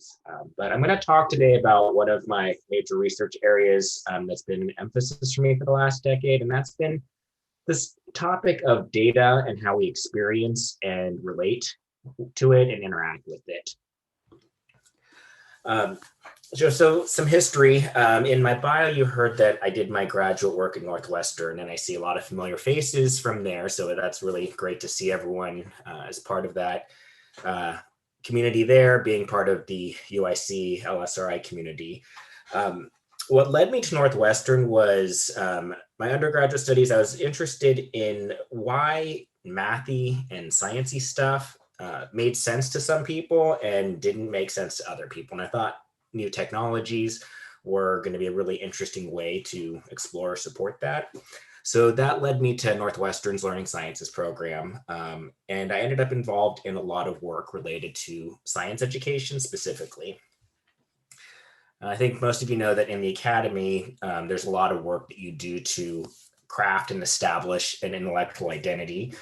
sciences. But I'm going to talk today about one of my major research areas that's been an emphasis for me for the last decade, and that's been this topic of data and how we experience and relate to it and interact with it. So some history. In my bio, you heard that I did my graduate work at Northwestern, and I see a lot of familiar faces from there. So that's really great to see everyone as part of that community there, being part of the UIC LSRI community. What led me to Northwestern was my undergraduate studies. I was interested in why mathy and sciencey stuff made sense to some people and didn't make sense to other people. And I thought new technologies were going to be a really interesting way to explore or support that. So that led me to Northwestern's Learning Sciences program. And I ended up involved in a lot of work related to science education specifically. I think most of you know that in the academy, there's a lot of work that you do to craft and establish an intellectual identity.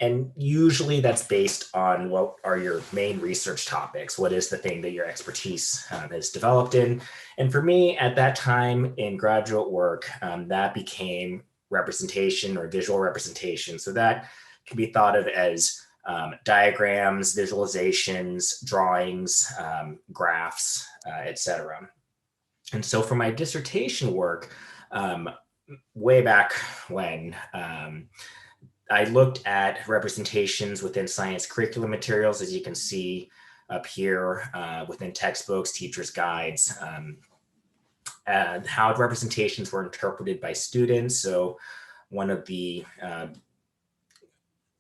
And usually that's based on what are your main research topics? What is the thing that your expertise is developed in? And for me at that time in graduate work, that became representation or visual representation. So that can be thought of as diagrams, visualizations, drawings, graphs, etc. And so for my dissertation work, way back when, I looked at representations within science curriculum materials, as you can see up here, within textbooks, teachers' guides, and how representations were interpreted by students. So one of the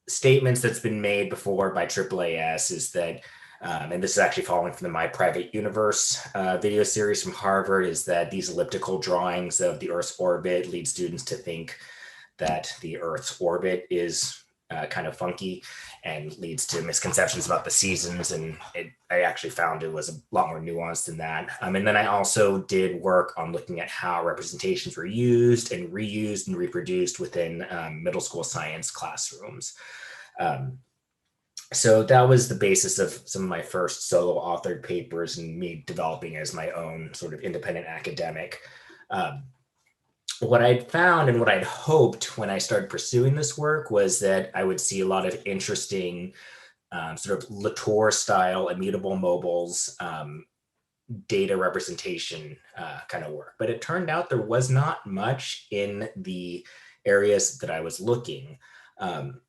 statements that's been made before by AAAS is that, and this is actually following from the My Private Universe video series from Harvard, is that these elliptical drawings of the Earth's orbit lead students to think that the Earth's orbit is kind of funky and leads to misconceptions about the seasons. And I actually found it was a lot more nuanced than that. And then I also did work on looking at how representations were used and reused and reproduced within middle school science classrooms. So that was the basis of some of my first solo authored papers and me developing as my own sort of independent academic. What I'd found and what I'd hoped when I started pursuing this work was that I would see a lot of interesting sort of Latour style immutable mobiles data representation kind of work. But it turned out there was not much in the areas that I was looking.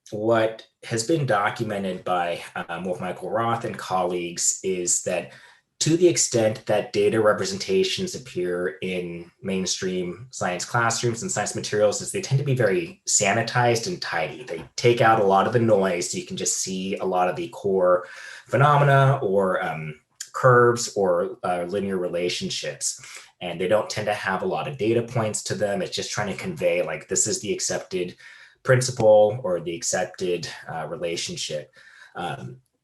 What has been documented by Wolf Michael Roth and colleagues is that to the extent that data representations appear in mainstream science classrooms and science materials, is they tend to be very sanitized and tidy. They take out a lot of the noise, so you can just see a lot of the core phenomena or curves or linear relationships. And they don't tend to have a lot of data points to them. It's just trying to convey like, this is the accepted principle or the accepted relationship.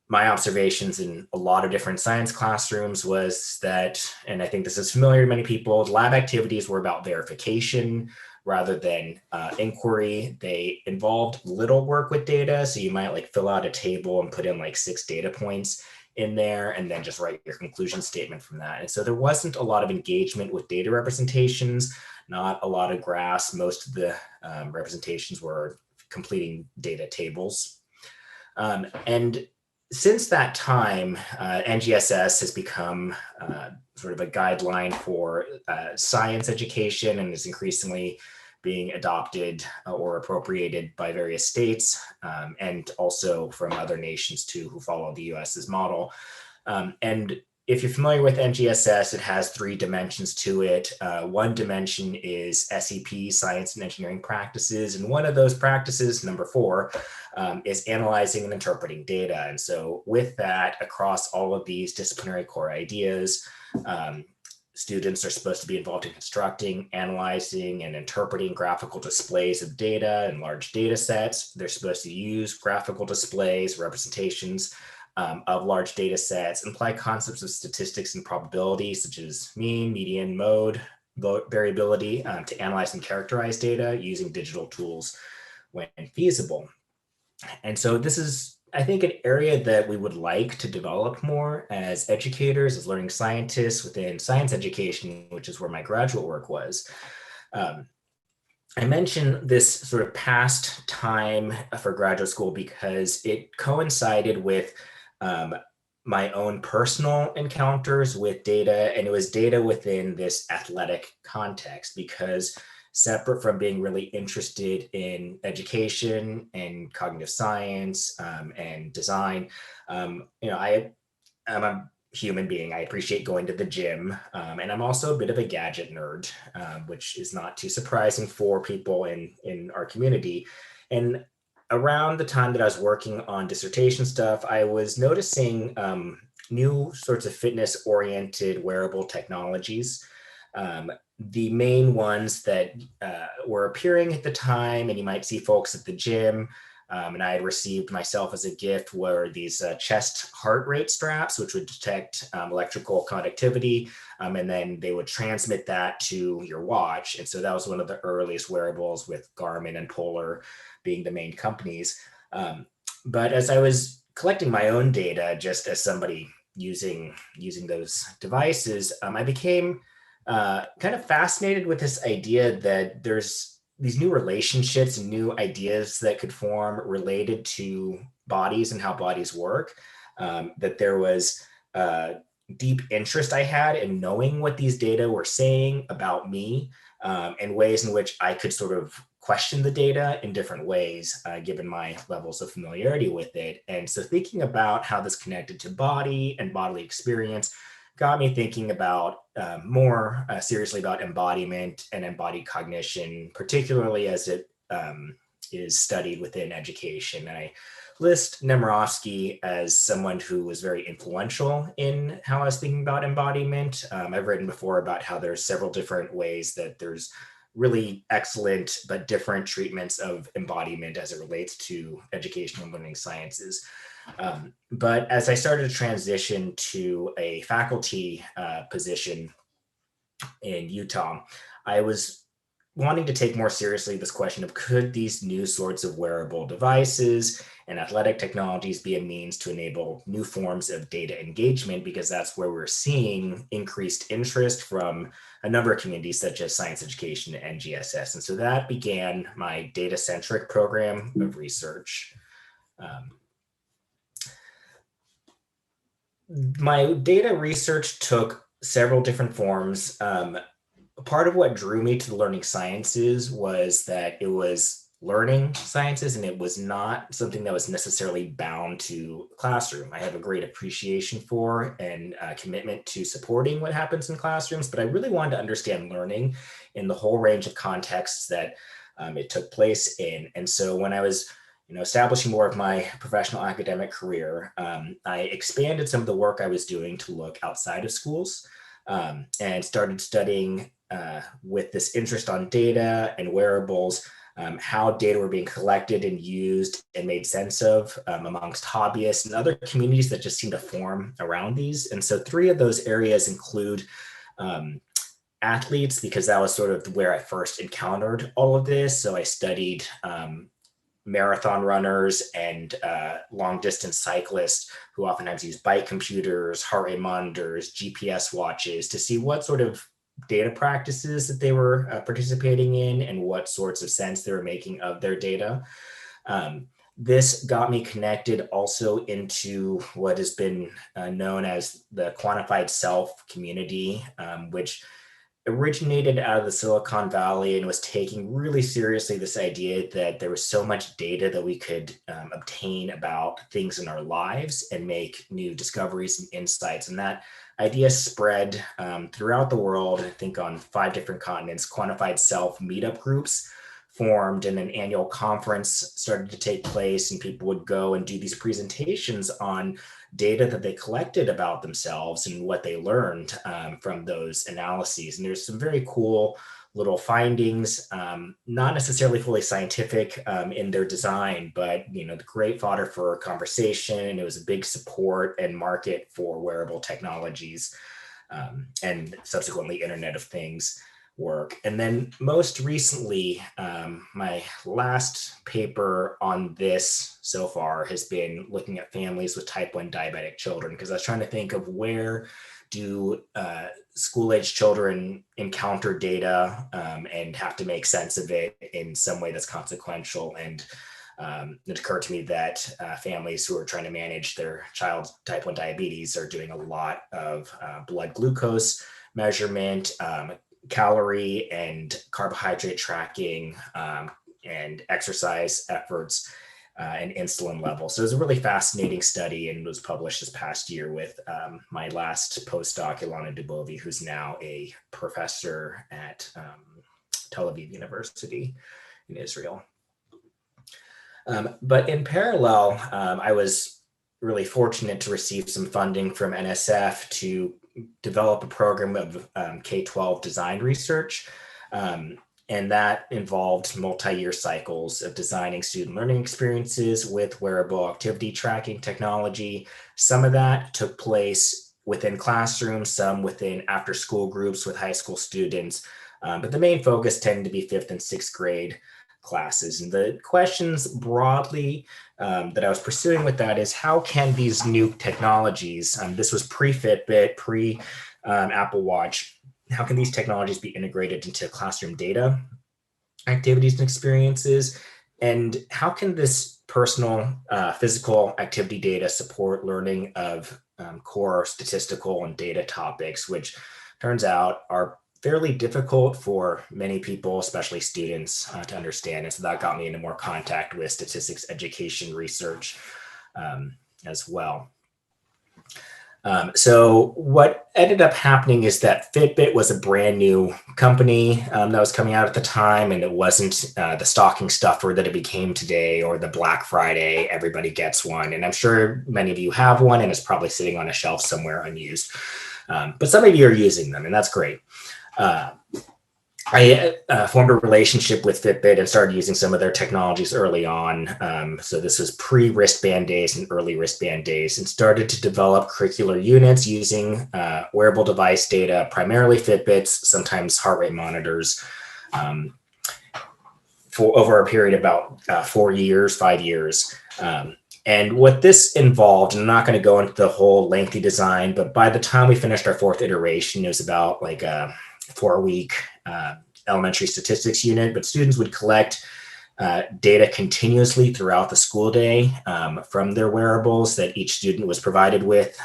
My observations in a lot of different science classrooms was that, and I think this is familiar to many people, lab activities were about verification rather than inquiry. They involved little work with data. So you might like fill out a table and put in like 6 data points in there and then just write your conclusion statement from that. And so there wasn't a lot of engagement with data representations, not a lot of graphs. Most of the representations were completing data tables. And since that time, NGSS has become sort of a guideline for science education and is increasingly being adopted or appropriated by various states and also from other nations too who follow the US's model. And if you're familiar with NGSS, it has 3 dimensions to it. One dimension is SEP, science and engineering practices. And one of those practices, number 4, is analyzing and interpreting data. And so with that, across all of these disciplinary core ideas, students are supposed to be involved in constructing, analyzing, and interpreting graphical displays of data and large data sets. They're supposed to use graphical displays, representations of large data sets, and apply concepts of statistics and probability, such as mean, median, mode, variability, to analyze and characterize data using digital tools when feasible. And so this is I think an area that we would like to develop more as educators, as learning scientists within science education, which is where my graduate work was. Um, I mentioned this sort of past time for graduate school because it coincided with um, my own personal encounters with data, and it was data within this athletic context because separate from being really interested in education and cognitive science and design, I'm a human being. I appreciate going to the gym, and I'm also a bit of a gadget nerd, which is not too surprising for people in our community. And around the time that I was working on dissertation stuff, I was noticing new sorts of fitness-oriented wearable technologies. The main ones that were appearing at the time, and you might see folks at the gym, and I had received myself as a gift were these chest heart rate straps, which would detect electrical conductivity, and then they would transmit that to your watch. And so that was one of the earliest wearables, with Garmin and Polar being the main companies. But as I was collecting my own data, just as somebody using those devices, I became kind of fascinated with this idea that there's these new relationships and new ideas that could form related to bodies and how bodies work. That there was deep interest I had in knowing what these data were saying about me, and ways in which I could sort of question the data in different ways, given my levels of familiarity with it. And so thinking about how this connected to body and bodily experience got me thinking about more seriously about embodiment and embodied cognition, particularly as it is studied within education. And I list Nemirovsky as someone who was very influential in how I was thinking about embodiment. I've written before about how there's several different ways that there's really excellent but different treatments of embodiment as it relates to education and learning sciences. But as I started to transition to a faculty position in Utah, I was wanting to take more seriously this question of, could these new sorts of wearable devices and athletic technologies be a means to enable new forms of data engagement? Because that's where we're seeing increased interest from a number of communities such as science education and GSS. And so that began my data-centric program of research. My data research took several different forms. Part of what drew me to the learning sciences was that it was learning sciences and it was not something that was necessarily bound to classroom. I have a great appreciation for and commitment to supporting what happens in classrooms, but I really wanted to understand learning in the whole range of contexts that it took place in. And so when I was establishing more of my professional academic career, I expanded some of the work I was doing to look outside of schools, and started studying with this interest on data and wearables, how data were being collected and used and made sense of amongst hobbyists and other communities that just seem to form around these. And so 3 of those areas include athletes, because that was sort of where I first encountered all of this. So I studied marathon runners and long distance cyclists who oftentimes use bike computers, heart rate monitors, GPS watches to see what sort of data practices that they were participating in and what sorts of sense they were making of their data. This got me connected also into what has been known as the quantified self community, which originated out of the Silicon Valley and was taking really seriously this idea that there was so much data that we could obtain about things in our lives and make new discoveries and insights. And that idea spread throughout the world. I think on 5 different continents. Quantified self meetup groups formed, and an annual conference started to take place, and people would go and do these presentations on data that they collected about themselves and what they learned from those analyses. And there's some very cool little findings, not necessarily fully scientific in their design, but the great fodder for conversation. It was a big support and market for wearable technologies, and subsequently Internet of Things. work. And then most recently, my last paper on this so far has been looking at families with type 1 diabetic children, because I was trying to think of where do school-age children encounter data and have to make sense of it in some way that's consequential. And it occurred to me that families who are trying to manage their child's type 1 diabetes are doing a lot of blood glucose measurement, calorie and carbohydrate tracking, and exercise efforts, and insulin levels. So it was a really fascinating study, and was published this past year with my last postdoc, Ilana Dubovi, who's now a professor at Tel Aviv University in Israel. But in parallel, I was really fortunate to receive some funding from NSF to develop a program of K-12 design research. And that involved multi-year cycles of designing student learning experiences with wearable activity tracking technology. Some of that took place within classrooms, some within after-school groups with high school students. But the main focus tended to be 5th and 6th grade classes. And the questions broadly that I was pursuing with that is, how can these new technologies, this was pre-Fitbit, pre-Apple Watch, how can these technologies be integrated into classroom data, activities and experiences? And how can this personal physical activity data support learning of core statistical and data topics, which turns out are fairly difficult for many people, especially students, to understand. And so that got me into more contact with statistics education research as well. So what ended up happening is that Fitbit was a brand new company that was coming out at the time, and it wasn't the stocking stuffer that it became today, or the Black Friday, everybody gets one. And I'm sure many of you have one, and it's probably sitting on a shelf somewhere unused. But some of you are using them, and that's great. I formed a relationship with Fitbit and started using some of their technologies early on. So this was pre-wristband days and early wristband days, and started to develop curricular units using wearable device data, primarily Fitbits, sometimes heart rate monitors, for over a period of about 4 years, 5 years. And what this involved, and I'm not going to go into the whole lengthy design, but by the time we finished our 4th iteration, it was about like a 4-week elementary statistics unit, but students would collect data continuously throughout the school day from their wearables that each student was provided with.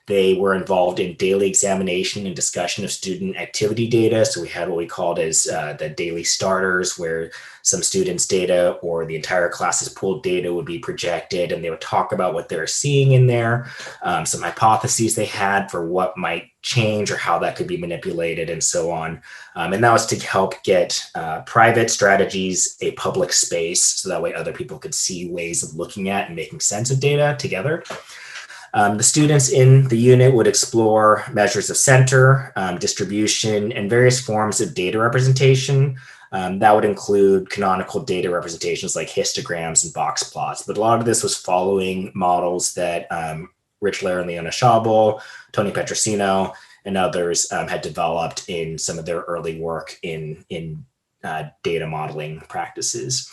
They were involved in daily examination and discussion of student activity data. So we had what we called as the daily starters, where some students' data or the entire class's pooled data would be projected, and they would talk about what they're seeing in there, some hypotheses they had for what might change or how that could be manipulated, and so on. And that was to help get private strategies a public space, so that way other people could see ways of looking at and making sense of data together. The students in the unit would explore measures of center, distribution, and various forms of data representation. That would include canonical data representations like histograms and box plots. But a lot of this was following models that Rich Lair and Leona Schabel, Tony Petrosino, and others had developed in some of their early work in data modeling practices.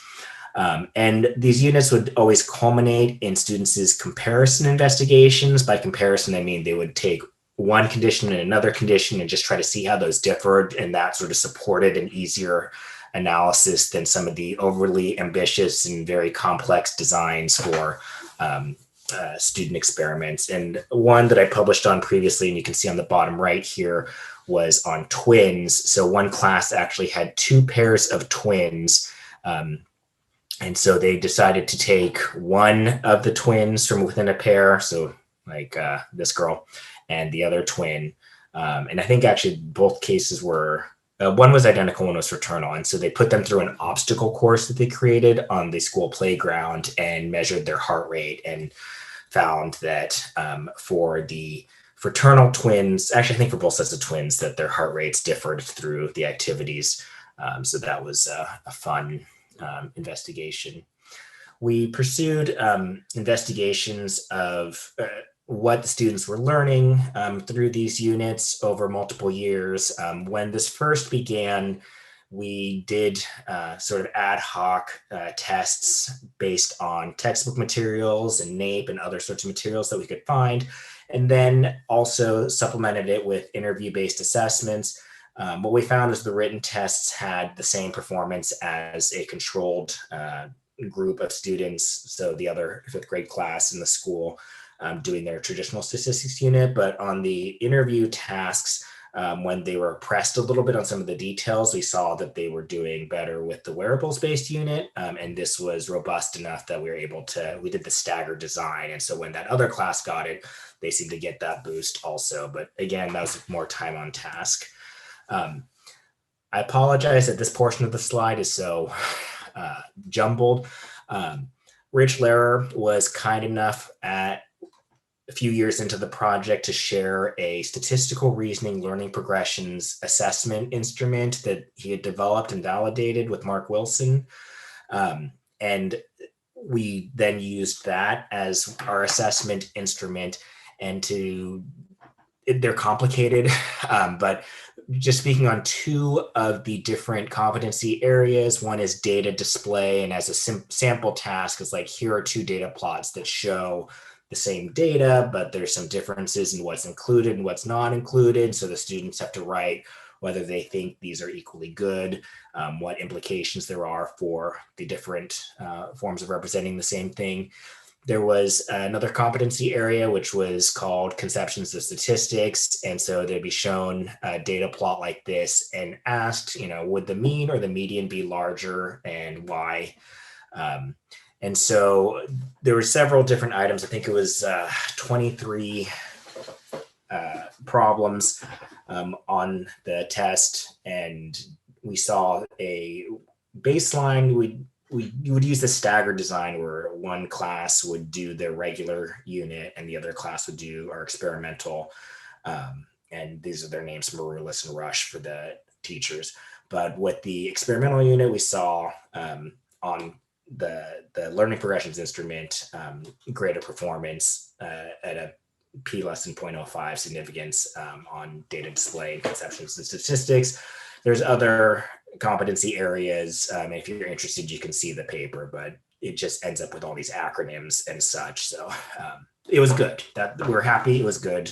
And these units would always culminate in students' comparison investigations. By comparison, I mean they would take one condition and another condition and just try to see how those differed, and that sort of supported an easier analysis than some of the overly ambitious and very complex designs for student experiments. And one that I published on previously, and you can see on the bottom right here, was on twins. So one class actually had 2 pairs of twins. And so they decided to take one of the twins from within a pair, so like this girl, and the other twin. And I think actually both cases were, one was identical, one was fraternal. And so they put them through an obstacle course that they created on the school playground and measured their heart rate, and found that for the fraternal twins, actually I think for both sets of twins, that their heart rates differed through the activities. So that was a fun investigation. We pursued investigations of what the students were learning through these units over multiple years. When this first began, we did sort of ad hoc tests based on textbook materials and NAEP and other sorts of materials that we could find, and then also supplemented it with interview-based assessments. What we found is the written tests had the same performance as a controlled group of students, so the other fifth grade class in the school doing their traditional statistics unit. But on the interview tasks, when they were pressed a little bit on some of the details, we saw that they were doing better with the wearables-based unit. And this was robust enough that we were able to, we did the staggered design. And so when that other class got it, they seemed to get that boost also. But again, that was more time on task. I apologize that this portion of the slide is so jumbled. Rich Lehrer was kind enough at a few years into the project to share a statistical reasoning learning progressions assessment instrument that he had developed and validated with Mark Wilson. And we then used that as our assessment instrument. And they're complicated, but just speaking on two of the different competency areas, one is data display, and as a sample task is like, here are two data plots that show the same data, but there's some differences in what's included and what's not included. So the students have to write whether they think these are equally good, what implications there are for the different forms of representing the same thing. There was another competency area, which was called conceptions of statistics. And so they'd be shown a data plot like this and asked, would the mean or the median be larger and why? And so there were several different items. I think it was 23 problems on the test. And we saw a baseline. You would use the staggered design where one class would do their regular unit and the other class would do our experimental. And these are their names, Maroulis and Rush for the teachers. But with the experimental unit, we saw on the learning progressions instrument, greater performance at a P less than 0.05 significance on data display and conceptions and statistics. There's other competency areas. If you're interested, you can see the paper, but it just ends up with all these acronyms and such. So it was good. That we're happy. It was good.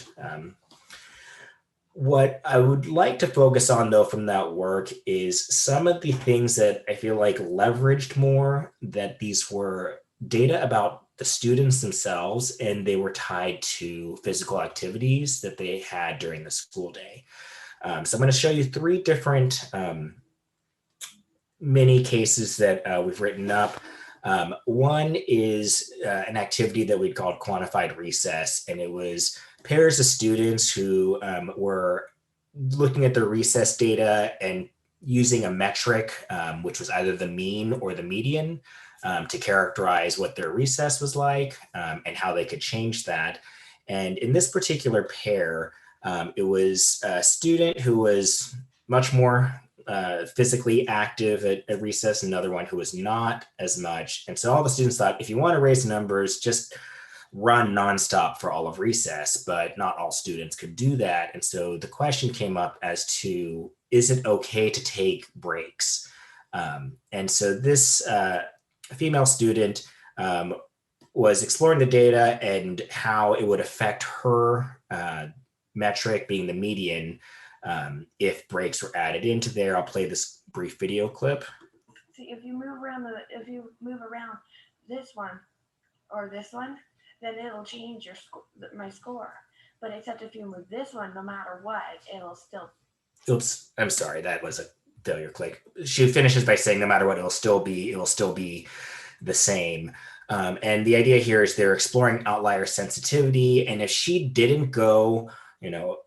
What I would like to focus on, though, from that work is some of the things that I feel like leveraged more, that these were data about the students themselves, and they were tied to physical activities that they had during the school day. So I'm going to show you three different mini cases that we've written up. One is an activity that we'd called quantified recess, and it was pairs of students who were looking at their recess data and using a metric, which was either the mean or the median, to characterize what their recess was like and how they could change that. And in this particular pair, it was a student who was much more physically active at recess, another one who was not as much. And so all the students thought, if you want to raise numbers, just run nonstop for all of recess, but not all students could do that. And so the question came up as to, is it okay to take breaks? And so this female student was exploring the data and how it would affect her metric, being the median, if breaks were added into there. I'll play this brief video clip. See, if you move around this one or this one, then it'll change my score. But except if you move this one, no matter what, it'll still. Oops, I'm sorry, that was a failure click. She finishes by saying, no matter what, it will still be the same. And the idea here is they're exploring outlier sensitivity. And if she didn't go,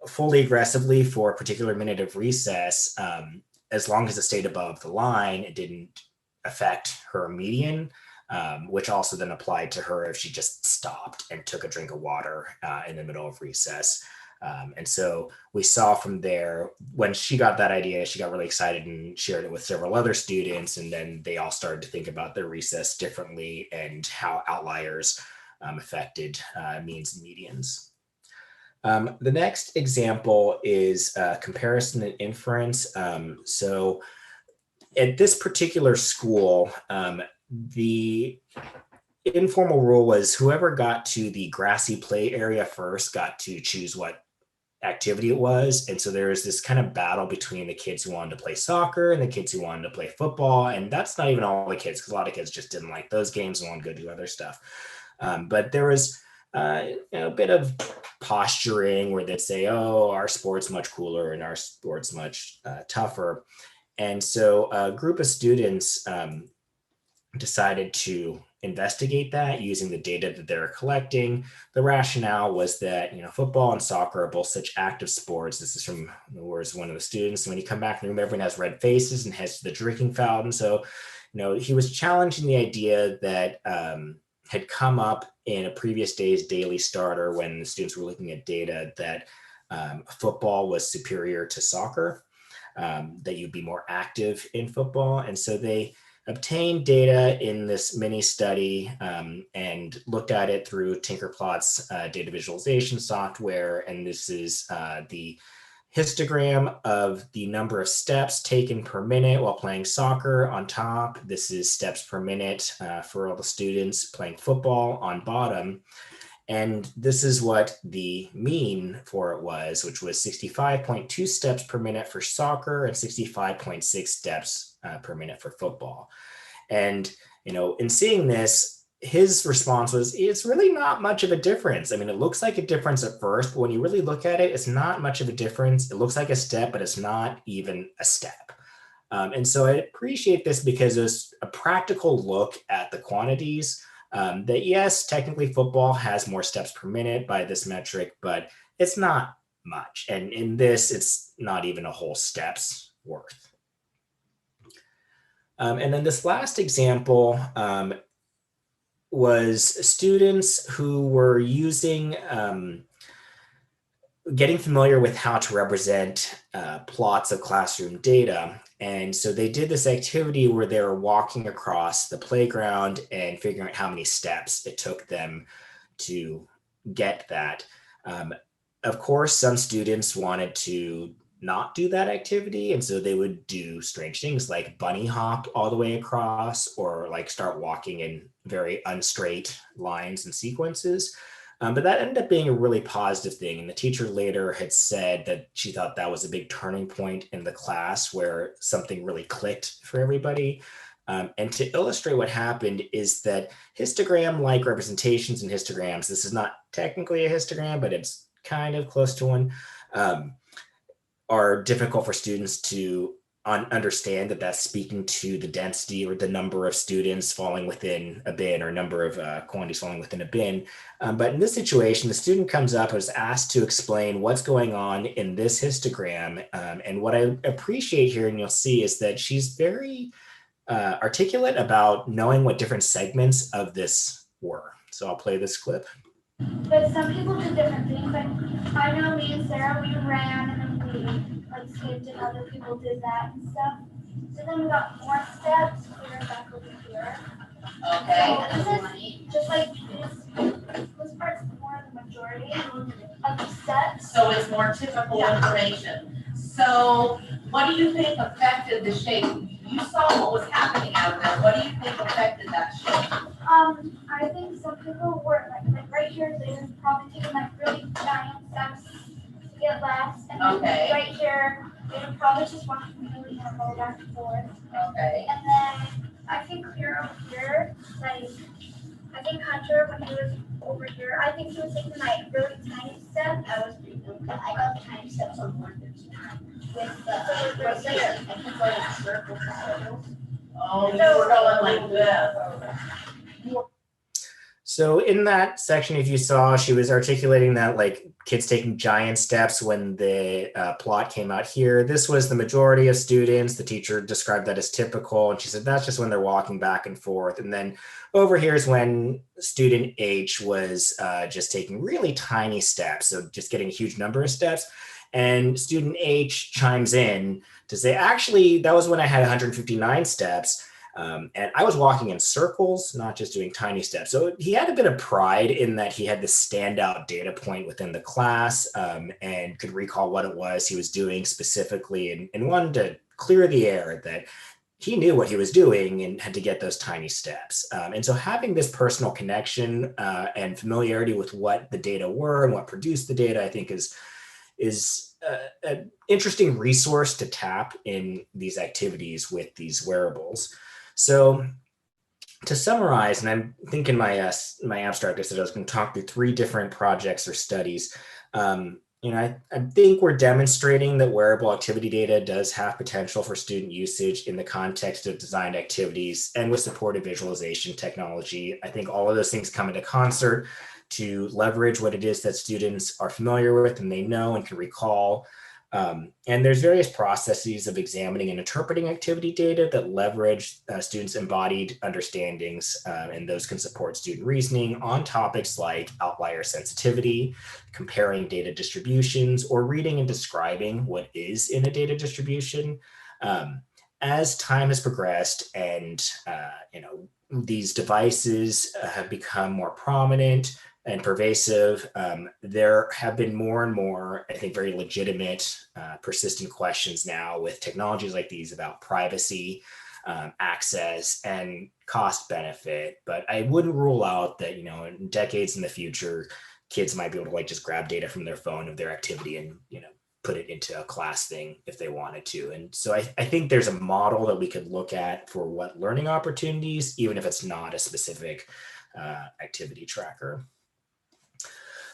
fully aggressively for a particular minute of recess, as long as it stayed above the line, it didn't affect her median, which also then applied to her if she just stopped and took a drink of water in the middle of recess. And so we saw from there, when she got that idea, she got really excited and shared it with several other students. And then they all started to think about their recess differently and how outliers affected means and medians. The next example is comparison and inference. So at this particular school, the informal rule was whoever got to the grassy play area first got to choose what activity it was. And so there was this kind of battle between the kids who wanted to play soccer and the kids who wanted to play football. And that's not even all the kids, because a lot of kids just didn't like those games and wanted to go do other stuff. But there was a bit of posturing where they'd say, oh, our sport's much cooler and our sport's much tougher. And so a group of students decided to investigate that using the data that they're collecting. The rationale was that, football and soccer are both such active sports. This is from the words of one of the students. When you come back in the room, everyone has red faces and heads to the drinking fountain. So, he was challenging the idea that had come up in a previous day's daily starter when the students were looking at data that football was superior to soccer, that you'd be more active in football. And so they obtained data in this mini study and looked at it through Tinkerplot's data visualization software. And this is the histogram of the number of steps taken per minute while playing soccer on top. This is steps per minute for all the students playing football on bottom. And this is what the mean for it was, which was 65.2 steps per minute for soccer and 65.6 steps per minute for football. And, in seeing this, his response was, it's really not much of a difference. I mean, it looks like a difference at first, but when you really look at it, it's not much of a difference. It looks like a step, but it's not even a step. And so I appreciate this because it's a practical look at the quantities. That yes, technically football has more steps per minute by this metric, but it's not much. And in this, it's not even a whole step's worth. And then this last example was students who were using, getting familiar with how to represent plots of classroom data. And so they did this activity where they were walking across the playground and figuring out how many steps it took them to get that. Of course, some students wanted to not do that activity. And so they would do strange things like bunny hop all the way across, or like start walking in very unstraight lines and sequences. But that ended up being a really positive thing. And the teacher later had said that she thought that was a big turning point in the class where something really clicked for everybody. And to illustrate what happened is that histogram-like representations in histograms, this is not technically a histogram, but it's kind of close to one, are difficult for students to understand that that's speaking to the density or the number of students falling within a bin, or number of quantities falling within a bin. But in this situation, the student comes up and is asked to explain what's going on in this histogram. And what I appreciate here, and you'll see, is that she's very articulate about knowing what different segments of this were. So I'll play this clip. But some people do different things. Like I know me and Sarah, we ran and then we like skipped, and other people did that and stuff. So then we got more steps clear back over here. Okay. So this is just like this part's more the majority of the steps. So it's more typical information. So what do you think affected the shape? You saw what was happening out there. What do you think affected that shape? I think some people were like right here, they're probably taking like really giant steps to get less. And then right here, they're probably just walking really slow back and forth. Okay. And then I think clear over here, like I think Hunter, when he was over here, I think he was taking like really tiny steps. I was pretty good. I got tiny steps on 159 with the right there. I keep going in circles. Oh, you were going like this. So in that section, if you saw, she was articulating that like kids taking giant steps when the plot came out here. This was the majority of students. The teacher described that as typical. And she said, that's just when they're walking back and forth. And then over here is when student H was just taking really tiny steps. So just getting a huge number of steps. And student H chimes in to say, actually, that was when I had 159 steps. And I was walking in circles, not just doing tiny steps. So he had a bit of pride in that he had this standout data point within the class, and could recall what it was he was doing specifically, and wanted to clear the air that he knew what he was doing and had to get those tiny steps. And so having this personal connection and familiarity with what the data were and what produced the data, I think is an interesting resource to tap in these activities with these wearables. So to summarize, and I'm thinking my my abstract, I said I was going to talk through 3 different projects or studies. I think we're demonstrating that wearable activity data does have potential for student usage in the context of designed activities and with supportive visualization technology. I think all of those things come into concert to leverage what it is that students are familiar with and they know and can recall. And there's various processes of examining and interpreting activity data that leverage students' embodied understandings, and those can support student reasoning on topics like outlier sensitivity, comparing data distributions, or reading and describing what is in a data distribution. As time has progressed and these devices have become more prominent and pervasive, there have been more and more, I think, very legitimate, persistent questions now with technologies like these about privacy, access, and cost benefit. But I wouldn't rule out that, in decades in the future, kids might be able to just grab data from their phone of their activity and, put it into a class thing if they wanted to. And so I think there's a model that we could look at for what learning opportunities, even if it's not a specific activity tracker.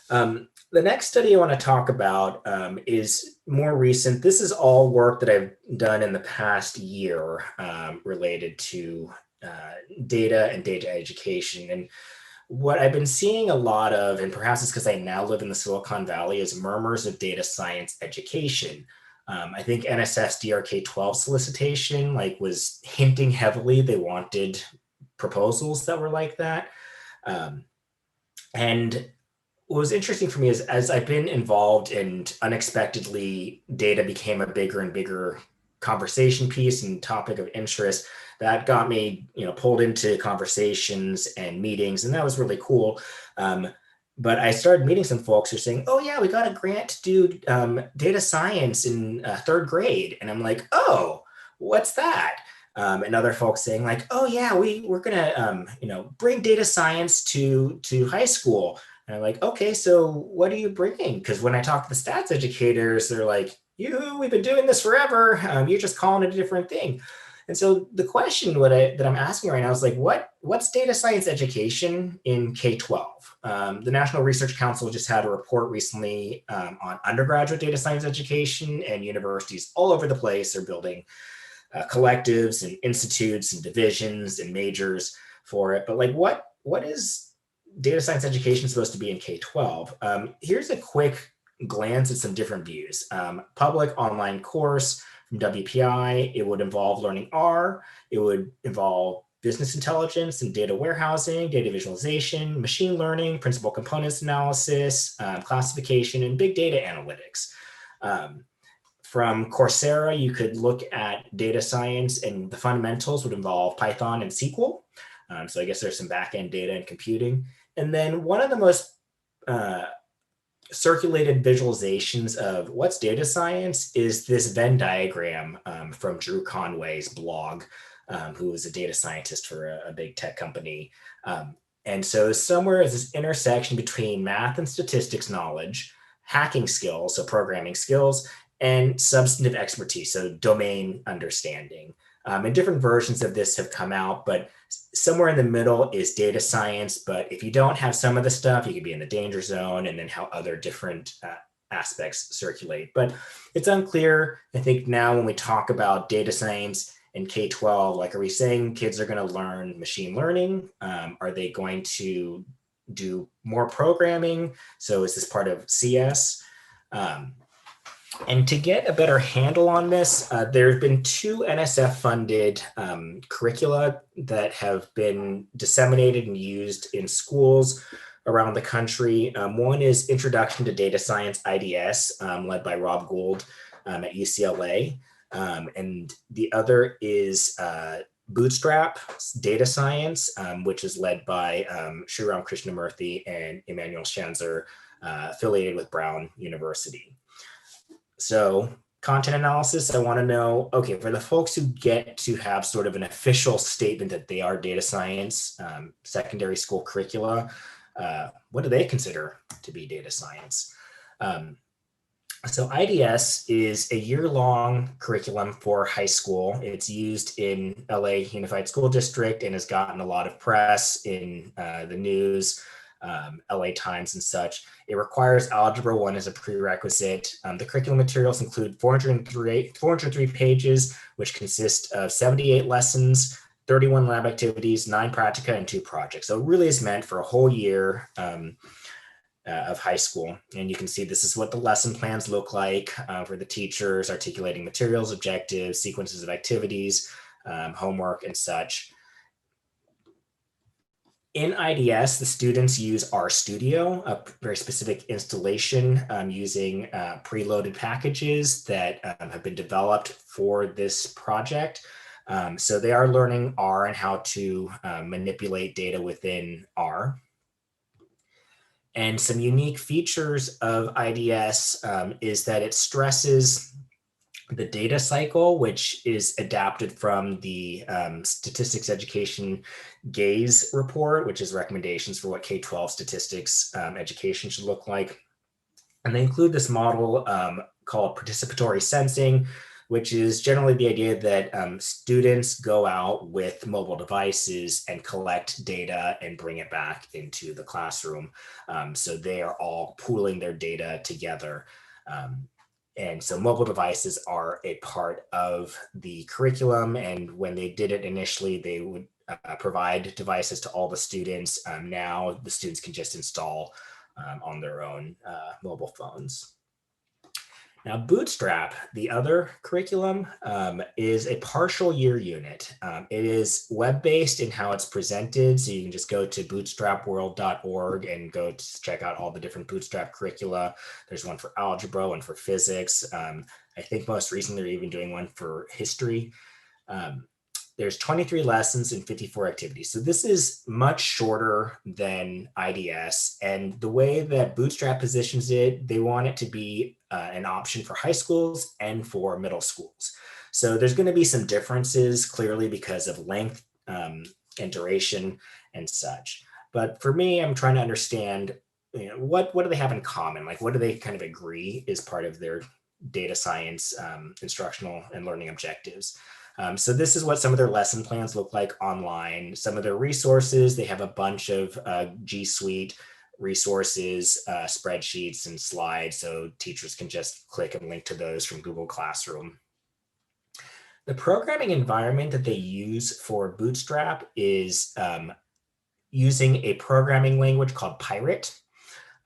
The next study I want to talk about is more recent. This is all work that I've done in the past year related to data and data education. And what I've been seeing a lot of, and perhaps it's because I now live in the Silicon Valley, is murmurs of data science education. I think NSF's DRK-12 solicitation was hinting heavily they wanted proposals that were like that. And what was interesting for me is as I've been involved and unexpectedly data became a bigger and bigger conversation piece and topic of interest, that got me, pulled into conversations and meetings, and that was really cool. But I started meeting some folks who are saying, "Oh yeah, we got a grant to do data science in 3rd grade," and I'm like, "Oh, what's that?" And other folks saying "Oh yeah, we're gonna bring data science to high school." And I'm like, "Okay, so what are you bringing?" Because when I talk to the stats educators, they're like, we've been doing this forever. You're just calling it a different thing." And so the question that I'm asking right now is what's data science education in K-12? The National Research Council just had a report recently on undergraduate data science education, and universities all over the place are building collectives and institutes and divisions and majors for it. But what is data science education supposed to be in K-12? Here's a quick glance at some different views. Public online course from WPI, it would involve learning R, it would involve business intelligence and data warehousing, data visualization, machine learning, principal components analysis, classification, and big data analytics. From Coursera, you could look at data science, and the fundamentals would involve Python and SQL. So I guess there's some back-end data and computing. And then one of the most circulated visualizations of what's data science is this Venn diagram from Drew Conway's blog, who is a data scientist for a big tech company. And so somewhere is this intersection between math and statistics knowledge, hacking skills, so programming skills, and substantive expertise, so domain understanding. And different versions of this have come out, but somewhere in the middle is data science. But if you don't have some of the stuff, you could be in the danger zone, and then how other different aspects circulate. But it's unclear, I think, now when we talk about data science in K-12, are we saying kids are going to learn machine learning? Are they going to do more programming? So is this part of CS? And to get a better handle on this, there have been 2 NSF-funded curricula that have been disseminated and used in schools around the country. One is Introduction to Data Science IDS, led by Rob Gould at UCLA. And the other is Bootstrap Data Science, which is led by Sriram Krishnamurthy and Emmanuel Schanzer, affiliated with Brown University. So content analysis, I want to know, okay, for the folks who get to have sort of an official statement that they are data science, secondary school curricula, what do they consider to be data science? So IDS is a year-long curriculum for high school. It's used in LA Unified School District and has gotten a lot of press in the news, LA Times and such. It requires Algebra 1 as a prerequisite. The curriculum materials include 403 pages, which consist of 78 lessons, 31 lab activities, 9 practica, and 2 projects. So it really is meant for a whole year of high school. And you can see this is what the lesson plans look like for the teachers, articulating materials, objectives, sequences of activities, homework, and such. In IDS, the students use RStudio, a very specific installation using preloaded packages that have been developed for this project. So they are learning R and how to manipulate data within R. And some unique features of IDS is that it stresses the data cycle, which is adapted from the Statistics Education GAZE report, which is recommendations for what K-12 statistics education should look like. And they include this model called participatory sensing, which is generally the idea that students go out with mobile devices and collect data and bring it back into the classroom. So they are all pooling their data together. And so mobile devices are a part of the curriculum. And when they did it initially, they would provide devices to all the students. Now the students can just install on their own mobile phones. Now, Bootstrap, the other curriculum, is a partial year unit. It is web-based in how it's presented. So you can just go to bootstrapworld.org and go to check out all the different Bootstrap curricula. There's one for algebra, one for physics. I think most recently they're even doing one for history. There's 23 lessons and 54 activities. So this is much shorter than IDS. And the way that Bootstrap positions it, they want it to be an option for high schools and for middle schools. So there's going to be some differences clearly because of length and duration and such. But for me, I'm trying to understand, what do they have in common? Like, what do they kind of agree is part of their data science instructional and learning objectives? So this is what some of their lesson plans look like online. Some of their resources, they have a bunch of G Suite resources, spreadsheets and slides, so teachers can just click and link to those from Google Classroom. The programming environment that they use for Bootstrap is using a programming language called Pirate.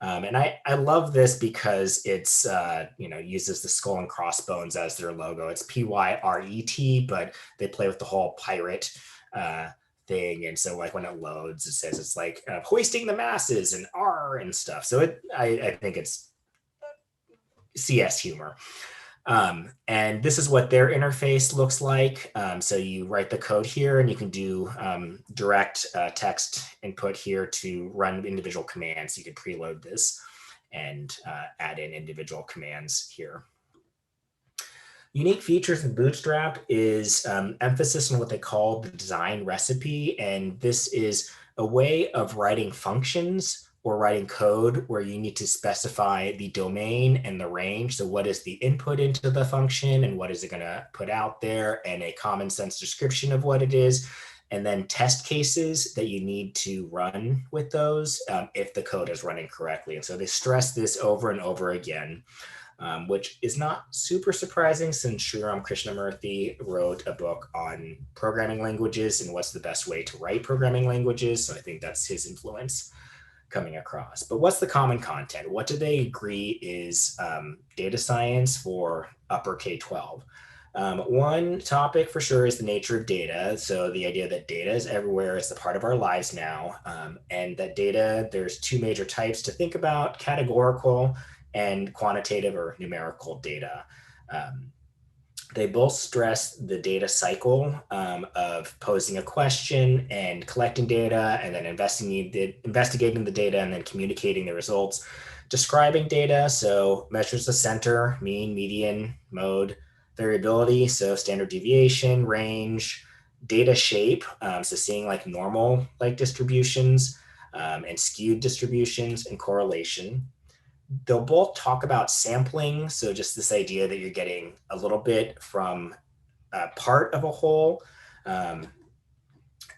And I love this because it's, uses the skull and crossbones as their logo. It's P-Y-R-E-T, but they play with the whole pirate thing. And so like when it loads, it says it's like hoisting the masses and R and stuff. So I think it's CS humor. And this is what their interface looks like. So you write the code here and you can do direct text input here to run individual commands. You can preload this and add in individual commands here. Unique features in Bootstrap is emphasis on what they call the design recipe. And this is a way of writing functions or writing code where you need to specify the domain and the range. So what is the input into the function and what is it going to put out there, and a common sense description of what it is, and then test cases that you need to run with those if the code is running correctly. And so they stress this over and over again, which is not super surprising since Sriram Krishnamurthy wrote a book on programming languages and what's the best way to write programming languages. So I think that's his influence coming across. But what's the common content? What do they agree is data science for upper K-12? One topic for sure is the nature of data. So the idea that data is everywhere, is a part of our lives now. And that data, there's 2 major types to think about: categorical and quantitative or numerical data. They both stress the data cycle of posing a question and collecting data, and then investigating the data and then communicating the results. Describing data, so measures the center, mean, median, mode. Variability, so standard deviation, range. Data shape, so seeing like normal like distributions and skewed distributions, and correlation. They'll both talk about sampling, so just this idea that you're getting a little bit from a part of a whole. Um,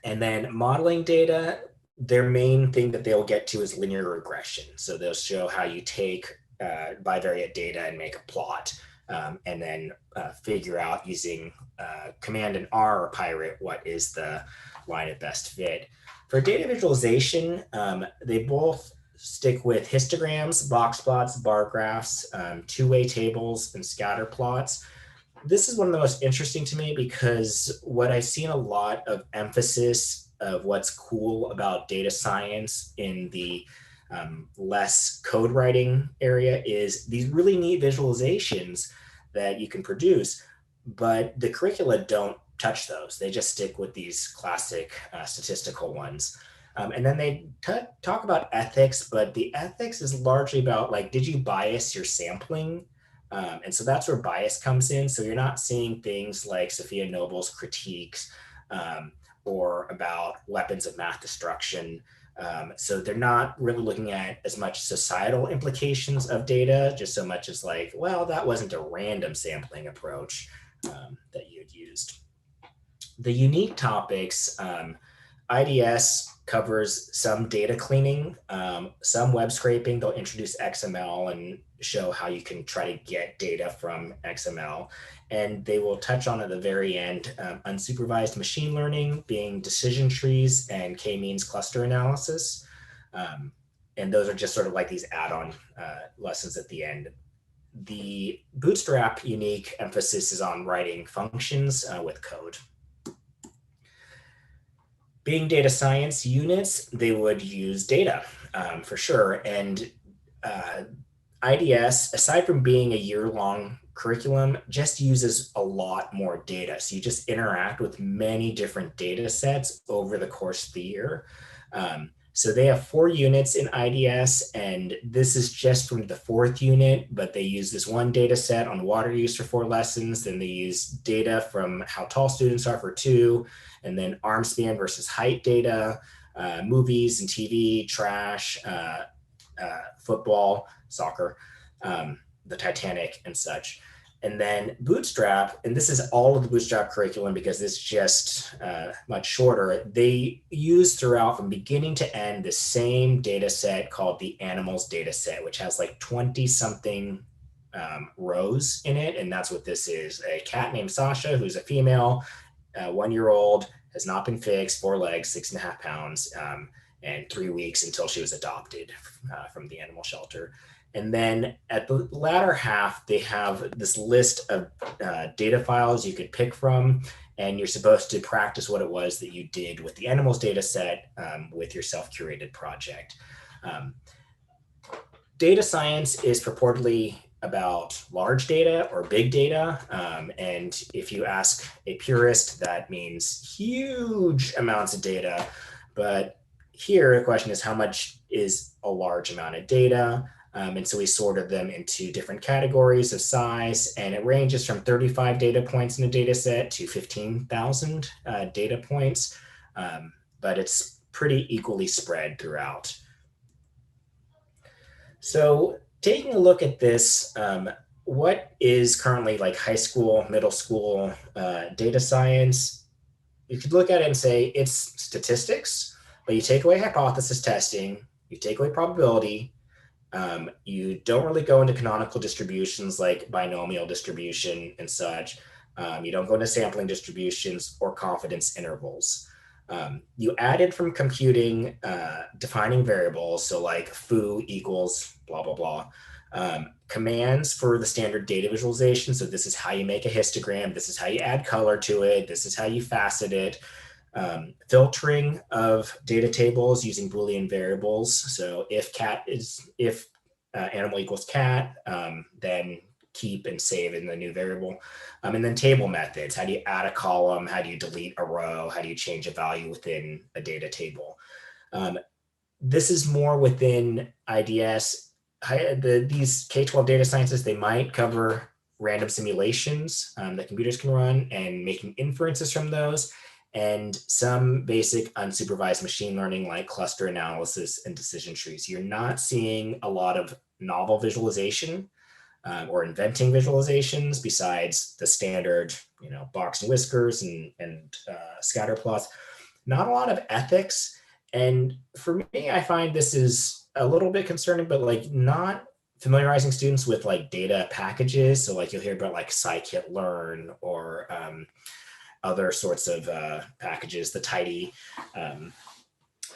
and then modeling data, their main thing that they'll get to is linear regression. So they'll show how you take bivariate data and make a plot, and then figure out using Command and R or Pirate what is the line of best fit. For data visualization, they both stick with histograms, box plots, bar graphs, two-way tables, and scatter plots. This is one of the most interesting to me because what I've seen a lot of emphasis of what's cool about data science in the less code writing area is these really neat visualizations that you can produce, but the curricula don't touch those. They just stick with these classic statistical ones. And then they talk about ethics, but the ethics is largely about like, did you bias your sampling? And so that's where bias comes in. So you're not seeing things like Sophia Noble's critiques or about weapons of math destruction. So they're not really looking at as much societal implications of data, just so much as like, well, that wasn't a random sampling approach that you had used. The unique topics, IDS covers some data cleaning, some web scraping. They'll introduce XML and show how you can try to get data from XML. And they will touch on at the very end, unsupervised machine learning being decision trees and k-means cluster analysis. And those are just sort of like these add-on lessons at the end. The Bootstrap unique emphasis is on writing functions with code. Being data science units, they would use data for sure. And IDS, aside from being a year-long curriculum, just uses a lot more data. So you just interact with many different data sets over the course of the year. So they have 4 units in IDS, and this is just from the 4th unit, but they use this one data set on water use for 4 lessons. Then they use data from how tall students are for 2, and then arm span versus height data, movies and TV, trash, football, soccer, the Titanic and such. And then Bootstrap, and this is all of the Bootstrap curriculum because it's just much shorter. They use throughout from beginning to end the same data set called the animals data set, which has like 20 something rows in it. And that's what this is. A cat named Sasha, who's a female, 1-year-old, has not been fixed, 4 legs, 6.5 pounds, and 3 weeks until she was adopted from the animal shelter. And then at the latter half, they have this list of data files you could pick from, and you're supposed to practice what it was that you did with the animals data set with your self-curated project. Data science is purportedly about large data or big data. And if you ask a purist, that means huge amounts of data. But here the question is, how much is a large amount of data? And so we sorted them into different categories of size, and it ranges from 35 data points in a data set to 15,000 data points, but it's pretty equally spread throughout. So taking a look at this, what is currently like high school, middle school data science? You could look at it and say it's statistics, but you take away hypothesis testing, you take away probability, you don't really go into canonical distributions like binomial distribution and such. You don't go into sampling distributions or confidence intervals. You added from computing defining variables, so like foo equals blah, blah, blah. Commands for the standard data visualization. So this is how you make a histogram. This is how you add color to it. This is how you facet it. Filtering of data tables using Boolean variables. So if animal equals cat, then keep and save in the new variable. And then table methods. How do you add a column? How do you delete a row? How do you change a value within a data table? This is more within IDS. These K-12 data sciences, they might cover random simulations that computers can run and making inferences from those, and some basic unsupervised machine learning like cluster analysis and decision trees. You're not seeing a lot of novel visualization or inventing visualizations besides the standard, box and whiskers and scatter plots. Not a lot of ethics. And for me, I find this is a little bit concerning, but like not familiarizing students with like data packages. So like you'll hear about like scikit-learn or other sorts of packages, the tidy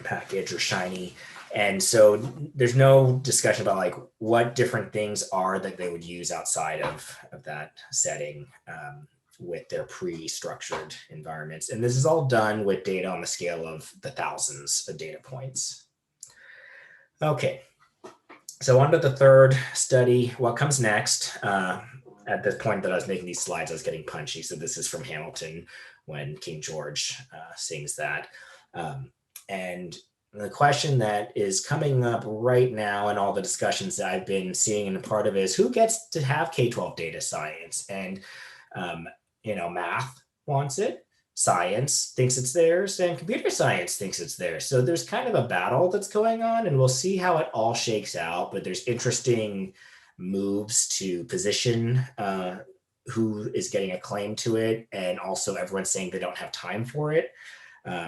package or shiny. And so there's no discussion about like what different things are that they would use outside of that setting with their pre-structured environments. And this is all done with data on the scale of the thousands of data points. Okay, so on to the third study. What comes next? At this point that I was making these slides, I was getting punchy. So this is from Hamilton when King George sings that. And the question that is coming up right now in all the discussions that I've been seeing and a part of it is who gets to have K-12 data science? And math wants it, science thinks it's theirs, and computer science thinks it's theirs. So there's kind of a battle that's going on, and we'll see how it all shakes out. But there's interesting moves to position who is getting a claim to it, and also everyone's saying they don't have time for it.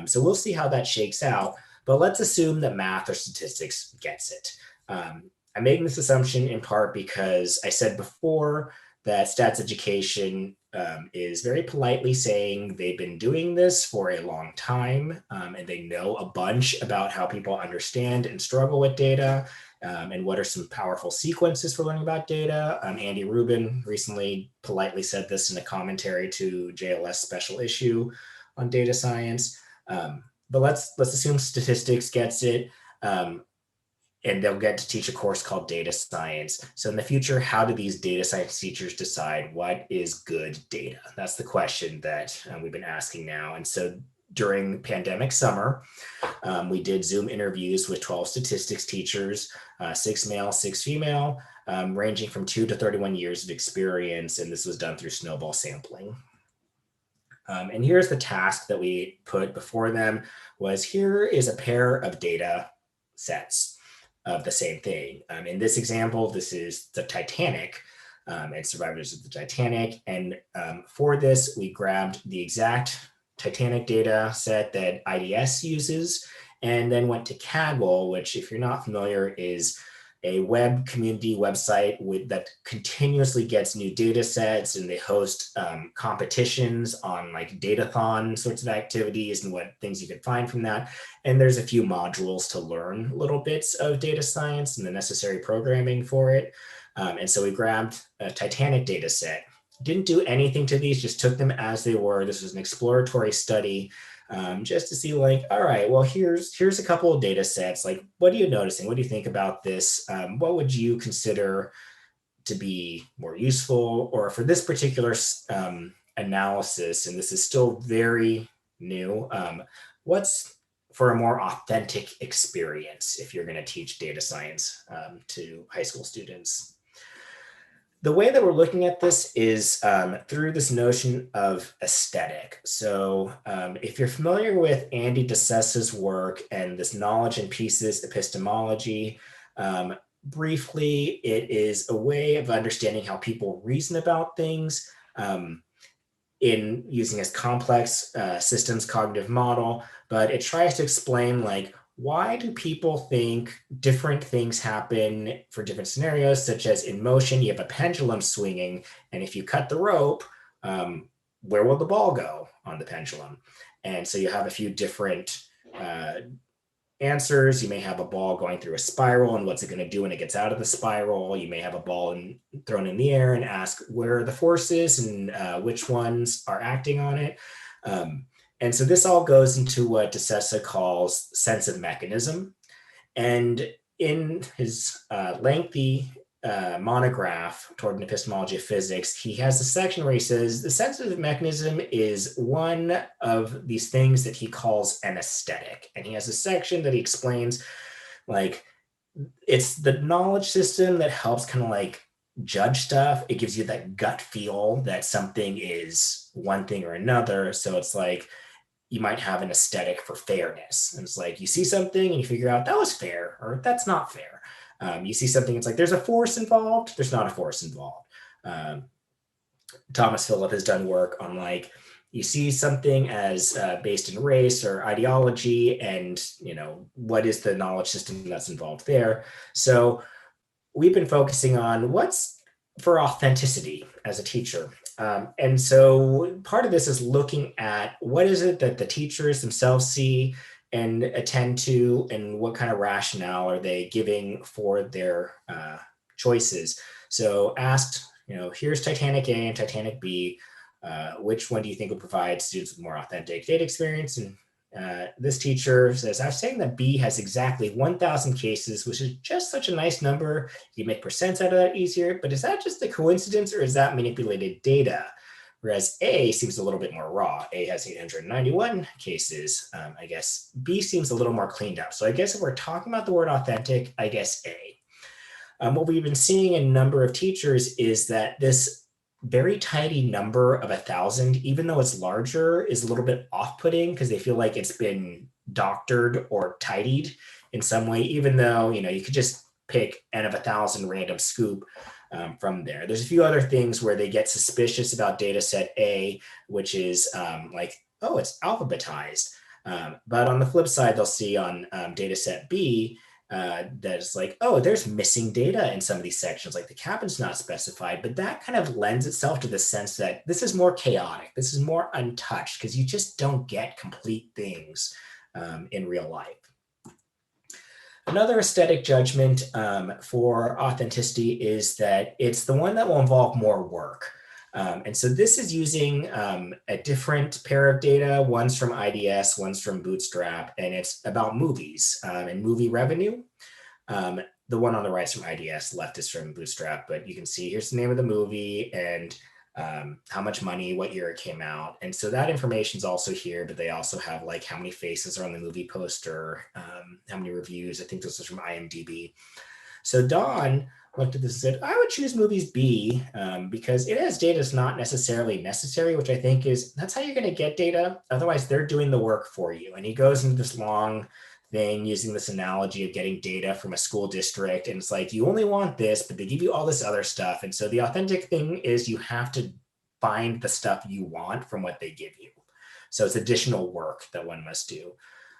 So we'll see how that shakes out. But let's assume that math or statistics gets it. I'm making this assumption in part because I said before that stats education is very politely saying they've been doing this for a long time, and they know a bunch about how people understand and struggle with data, and what are some powerful sequences for learning about data. Andy Rubin recently politely said this in a commentary to JLS special issue on data science. But let's assume statistics gets it. And they'll get to teach a course called data science. So in the future, how do these data science teachers decide what is good data? That's the question that we've been asking now. And so during pandemic summer, we did Zoom interviews with 12 statistics teachers, 6 male, 6 female, ranging from 2 to 31 years of experience. And this was done through snowball sampling. And here's the task that we put before them was here is a pair of data sets of the same thing. In this example, this is the Titanic and survivors of the Titanic. And for this, we grabbed the exact Titanic data set that IDS uses and then went to Kaggle, which if you're not familiar is a web community website that continuously gets new data sets, and they host competitions on like datathon sorts of activities and what things you can find from that. And there's a few modules to learn little bits of data science and the necessary programming for it. And so we grabbed a Titanic data set, didn't do anything to these, just took them as they were. This was an exploratory study just to see like, all right, well, here's a couple of data sets. Like, what are you noticing? What do you think about this? What would you consider to be more useful? Or for this particular analysis, and this is still very new, what's for a more authentic experience if you're going to teach data science to high school students? The way that we're looking at this is through this notion of aesthetic. So if you're familiar with Andy DeSessa's work and this knowledge in pieces epistemology, briefly, it is a way of understanding how people reason about things in using as complex systems cognitive model, but it tries to explain like, why do people think different things happen for different scenarios, such as in motion, you have a pendulum swinging, and if you cut the rope, where will the ball go on the pendulum? And so you have a few different answers. You may have a ball going through a spiral, and what's it going to do when it gets out of the spiral? You may have a ball thrown in the air and ask where are the forces and which ones are acting on it. And so this all goes into what DeSessa calls sense of mechanism. And in his lengthy monograph toward an epistemology of physics, he has a section where he says the sensitive mechanism is one of these things that he calls an aesthetic. And he has a section that he explains, like, it's the knowledge system that helps kind of like judge stuff. It gives you that gut feel that something is one thing or another. So it's like, you might have an aesthetic for fairness. And it's like, you see something and you figure out that was fair or that's not fair. You see something, it's like, there's a force involved, there's not a force involved. Thomas Phillip has done work on, like, you see something as based in race or ideology, and, what is the knowledge system that's involved there? So we've been focusing on what's for authenticity as a teacher. And so part of this is looking at what is it that the teachers themselves see and attend to, and what kind of rationale are they giving for their choices. So asked, here's Titanic A and Titanic B. Which one do you think will provide students with more authentic data experience? And this teacher says, I was saying that B has exactly 1,000 cases, which is just such a nice number. You can make percents out of that easier, but is that just a coincidence or is that manipulated data? Whereas A seems a little bit more raw. A has 891 cases. I guess B seems a little more cleaned up. So I guess if we're talking about the word authentic, I guess A. What we've been seeing in a number of teachers is that this very tidy number of 1,000, even though it's larger, is a little bit off-putting because they feel like it's been doctored or tidied in some way, even though, you could just pick n of 1,000 random scoop from there. There's a few other things where they get suspicious about data set A, which is like, oh, it's alphabetized. But on the flip side, they'll see on data set B, that's like, oh, there's missing data in some of these sections, like the captain's not specified, but that kind of lends itself to the sense that this is more chaotic, this is more untouched, because you just don't get complete things in real life. Another aesthetic judgment for authenticity is that it's the one that will involve more work. And so this is using a different pair of data. One's from IDS, one's from Bootstrap, and it's about movies and movie revenue. The one on the right is from IDS, left is from Bootstrap, but you can see here's the name of the movie and how much money, what year it came out. And so that information is also here, but they also have like how many faces are on the movie poster, how many reviews. I think this is from IMDb. So Dawn looked at this and said, I would choose movies B because it has data that's not necessarily necessary, which I think that's how you're going to get data. Otherwise, they're doing the work for you. And he goes into this long thing using this analogy of getting data from a school district. And it's like, you only want this, but they give you all this other stuff. And so the authentic thing is you have to find the stuff you want from what they give you. So it's additional work that one must do.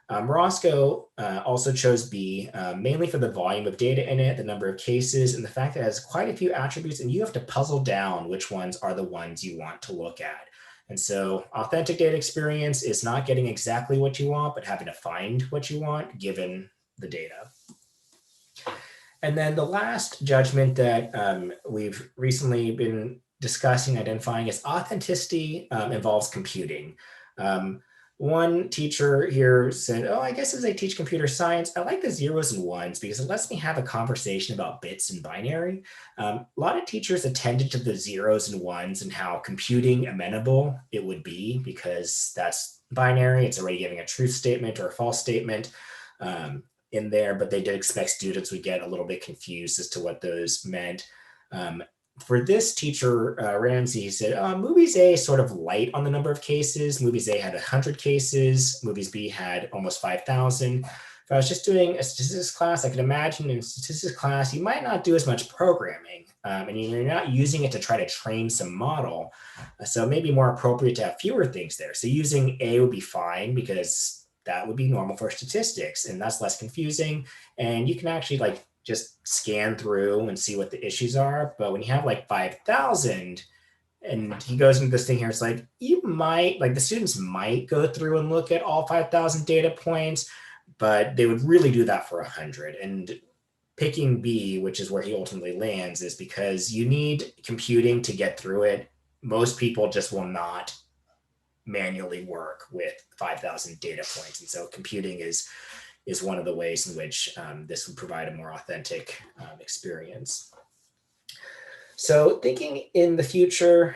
Roscoe also chose B, mainly for the volume of data in it, the number of cases, and the fact that it has quite a few attributes, and you have to puzzle down which ones are the ones you want to look at. And so authentic data experience is not getting exactly what you want, but having to find what you want given the data. And then the last judgment that we've recently been discussing, identifying, is authenticity involves computing. One teacher here said, oh, I guess as I teach computer science, I like the zeros and ones because it lets me have a conversation about bits and binary. A lot of teachers attended to the zeros and ones and how computing amenable it would be because that's binary. It's already giving a truth statement or a false statement in there, but they did expect students would get a little bit confused as to what those meant. For this teacher, Ramsey said, movies A is sort of light on the number of cases. Movies A had 100 cases. Movies B had almost 5,000. If I was just doing a statistics class, I could imagine in a statistics class, you might not do as much programming and you're not using it to try to train some model. So it may be more appropriate to have fewer things there. So using A would be fine because that would be normal for statistics and that's less confusing. And you can actually just scan through and see what the issues are. But when you have 5,000 and he goes into this thing here, it's like, you might, the students might go through and look at all 5,000 data points, but they would really do that for 100. And picking B, which is where he ultimately lands, is because you need computing to get through it. Most people just will not manually work with 5,000 data points. And so computing is one of the ways in which this would provide a more authentic experience. So thinking in the future,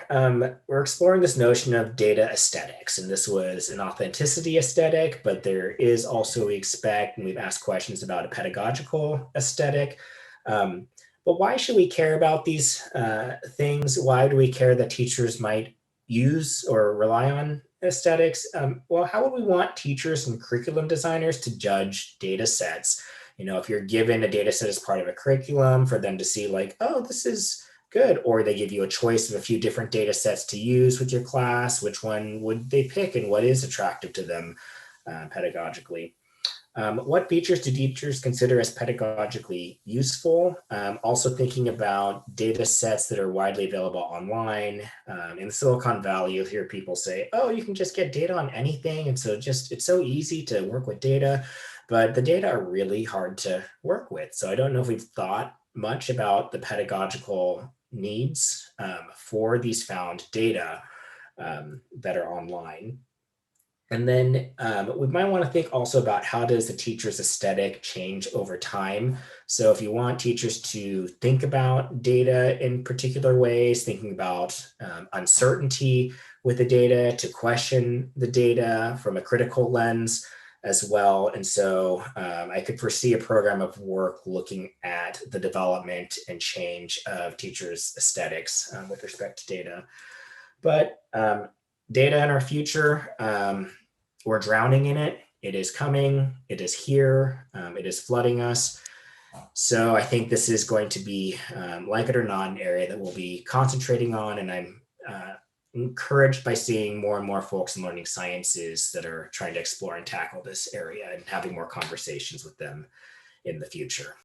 we're exploring this notion of data aesthetics, and this was an authenticity aesthetic, but there is also, we expect, and we've asked questions about a pedagogical aesthetic. Um, but why should we care about these things? Why do we care that teachers might use or rely on aesthetics? Well, how would we want teachers and curriculum designers to judge data sets? If you're given a data set as part of a curriculum for them to see like, oh, this is good, or they give you a choice of a few different data sets to use with your class, which one would they pick and what is attractive to them pedagogically? What features do teachers consider as pedagogically useful? Also thinking about data sets that are widely available online. In Silicon Valley, you'll hear people say, oh, you can just get data on anything. And so it's so easy to work with data, but the data are really hard to work with. So I don't know if we've thought much about the pedagogical needs for these found data that are online. And then we might want to think also about how does the teacher's aesthetic change over time. So if you want teachers to think about data in particular ways, thinking about uncertainty with the data, to question the data from a critical lens as well. And so I could foresee a program of work looking at the development and change of teachers' aesthetics with respect to data. But data in our future, we're drowning in it. It is coming. It is here. It is flooding us. So I think this is going to be, like it or not, an area that we'll be concentrating on. And I'm encouraged by seeing more and more folks in learning sciences that are trying to explore and tackle this area and having more conversations with them in the future.